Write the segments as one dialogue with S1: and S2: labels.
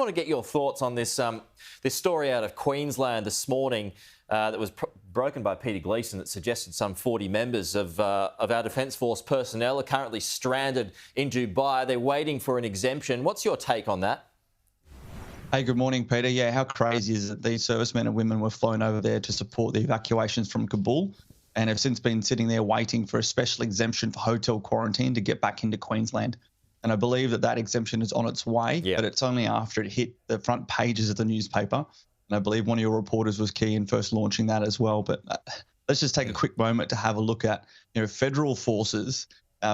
S1: want to get your thoughts on this this story out of Queensland this morning that was broken by Peter Gleeson that suggested some 40 members of our Defence Force personnel are currently stranded in Dubai. They're waiting for an exemption. What's your take on that?
S2: Hey, good morning, Peter. Yeah, how crazy is it? These servicemen and women were flown over there to support the evacuations from Kabul and have since been sitting there waiting for a special exemption for hotel quarantine to get back into Queensland. And I believe that exemption is on its way, but it's only after it hit the front pages of the newspaper. And I believe one of your reporters was key in first launching that as well. But let's just take a quick moment to have a look at, federal forces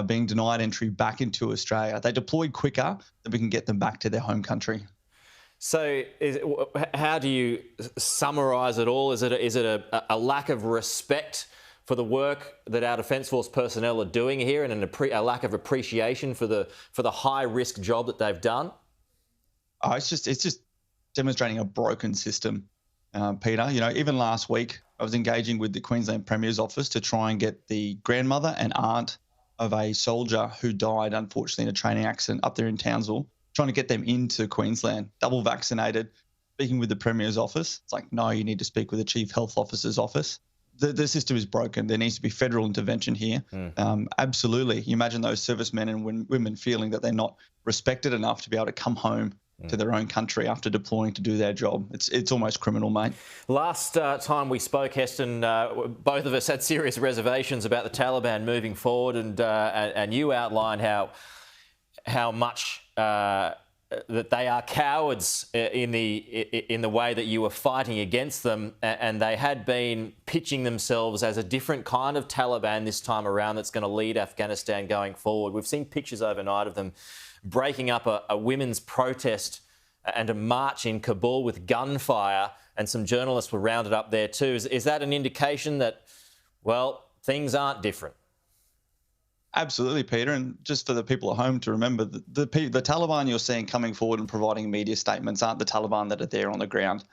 S2: being denied entry back into Australia. They deployed quicker than we can get them back to their home country.
S1: So how do you summarise it all? Is it a lack of respect for the work that our Defence Force personnel are doing here and a lack of appreciation for the high-risk job that they've done?
S2: Oh, it's just demonstrating a broken system, Peter. Even last week, I was engaging with the Queensland Premier's office to try and get the grandmother and aunt of a soldier who died, unfortunately, in a training accident up there in Townsville, trying to get them into Queensland, double vaccinated, speaking with the Premier's office. It's like, no, you need to speak with the Chief Health Officer's office. The system is broken. There needs to be federal intervention here. Absolutely. You imagine those servicemen and women feeling that they're not respected enough to be able to come home to their own country after deploying to do their job. It's almost criminal, mate. Last
S1: time we spoke, Heston, both of us had serious reservations about the Taliban moving forward, and you outlined how much that they are cowards in the way that you were fighting against them, and they had been pitching themselves as a different kind of Taliban this time around that's going to lead Afghanistan going forward. We've seen pictures overnight of them breaking up a women's protest and a march in Kabul with gunfire, and some journalists were rounded up there too. Is that an indication that, well, things aren't different?
S2: Absolutely, Peter. And just for the people at home to remember, the Taliban you're seeing coming forward and providing media statements aren't the Taliban that are there on the ground.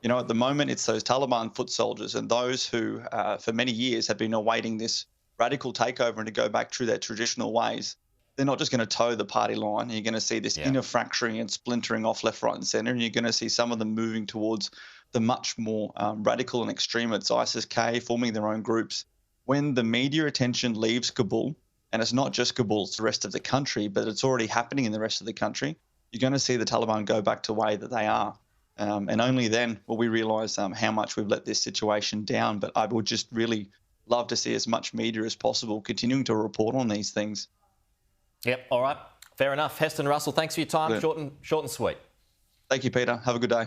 S2: At the moment, it's those Taliban foot soldiers and those who, for many years, have been awaiting this radical takeover and to go back through their traditional ways. They're not just going to toe the party line. You're going to see this inner fracturing and splintering off left, right and centre, and you're going to see some of them moving towards the much more radical and extreme. It's ISIS-K, forming their own groups. When the media attention leaves Kabul, and it's not just Kabul, it's the rest of the country, but it's already happening in the rest of the country, you're going to see the Taliban go back to the way that they are. And only then will we realise how much we've let this situation down. But I would just really love to see as much media as possible continuing to report on these things.
S1: Yep, all right. Fair enough. Heston Russell, thanks for your time. Short and sweet.
S2: Thank you, Peter. Have a good day.